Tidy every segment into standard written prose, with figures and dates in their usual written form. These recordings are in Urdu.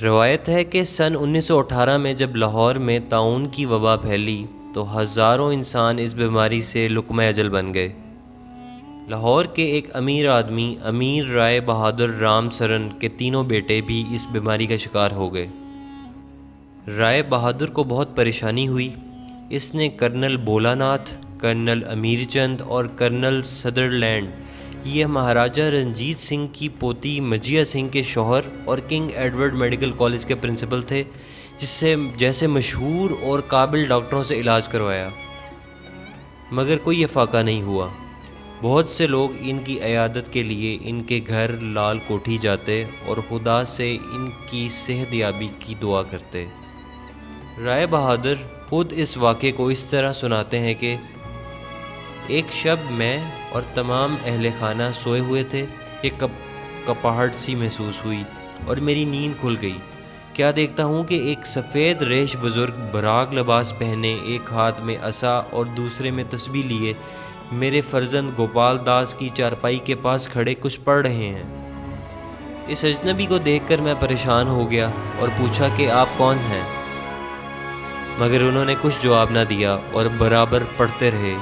روایت ہے کہ سن 1918 میں جب لاہور میں طاعون کی وبا پھیلی تو ہزاروں انسان اس بیماری سے لقمہ اجل بن گئے۔ لاہور کے ایک امیر آدمی امیر رائے بہادر رام سرن کے تینوں بیٹے بھی اس بیماری کا شکار ہو گئے۔ رائے بہادر کو بہت پریشانی ہوئی۔ اس نے کرنل بولا ناتھ، کرنل امیر چند اور کرنل سدرلینڈ، یہ مہاراجہ رنجیت سنگھ کی پوتی مجیا سنگھ کے شوہر اور کنگ ایڈورڈ میڈیکل کالج کے پرنسپل تھے، جیسے مشہور اور قابل ڈاکٹروں سے علاج کروایا، مگر کوئی افاقہ نہیں ہوا۔ بہت سے لوگ ان کی عیادت کے لیے ان کے گھر لال کوٹھی جاتے اور خدا سے ان کی صحت یابی کی دعا کرتے۔ رائے بہادر خود اس واقعے کو اس طرح سناتے ہیں کہ ایک شب میں اور تمام اہل خانہ سوئے ہوئے تھے کہ کپاہٹ سی محسوس ہوئی اور میری نیند کھل گئی۔ کیا دیکھتا ہوں کہ ایک سفید ریش بزرگ براق لباس پہنے، ایک ہاتھ میں عصا اور دوسرے میں تسبیح لیے، میرے فرزند گوپال داس کی چارپائی کے پاس کھڑے کچھ پڑھ رہے ہیں۔ اس اجنبی کو دیکھ کر میں پریشان ہو گیا اور پوچھا کہ آپ کون ہیں، مگر انہوں نے کچھ جواب نہ دیا اور برابر پڑھتے رہے۔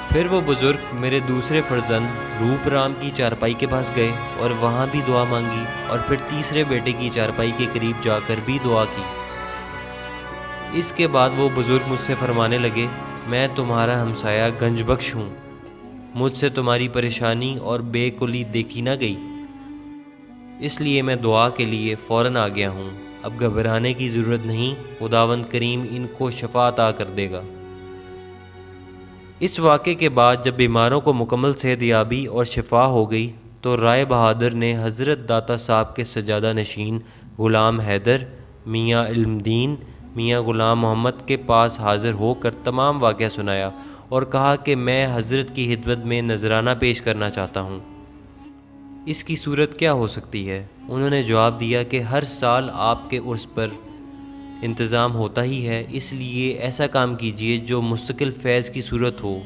پھر وہ بزرگ میرے دوسرے فرزند روپ رام کی چارپائی کے پاس گئے اور وہاں بھی دعا مانگی، اور پھر تیسرے بیٹے کی چارپائی کے قریب جا کر بھی دعا کی۔ اس کے بعد وہ بزرگ مجھ سے فرمانے لگے، میں تمہارا ہمسایہ گنج بخش ہوں، مجھ سے تمہاری پریشانی اور بے کلی دیکھی نہ گئی، اس لیے میں دعا کے لیے فوراً آ گیا ہوں۔ اب گھبرانے کی ضرورت نہیں، خداوند کریم ان کو شفا عطا کر دے گا۔ اس واقعے کے بعد جب بیماروں کو مکمل صحت یابی اور شفا ہو گئی تو رائے بہادر نے حضرت داتا صاحب کے سجادہ نشین غلام حیدر، میاں علم دین، میاں غلام محمد کے پاس حاضر ہو کر تمام واقعہ سنایا اور کہا کہ میں حضرت کی خدمت میں نذرانہ پیش کرنا چاہتا ہوں۔ اس کی صورت کیا ہو سکتی ہے؟ انہوں نے جواب دیا کہ ہر سال آپ کے عرس پر انتظام ہوتا ہی ہے، اس لیے ایسا کام کیجیے جو مستقل فیض کی صورت ہو۔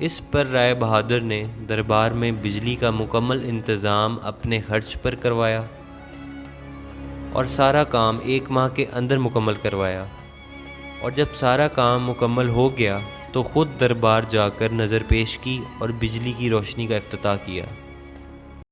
اس پر رائے بہادر نے دربار میں بجلی کا مکمل انتظام اپنے خرچ پر کروایا اور سارا کام 1 ماہ کے اندر مکمل کروایا، اور جب سارا کام مکمل ہو گیا تو خود دربار جا کر نظر پیش کی اور بجلی کی روشنی کا افتتاح کیا۔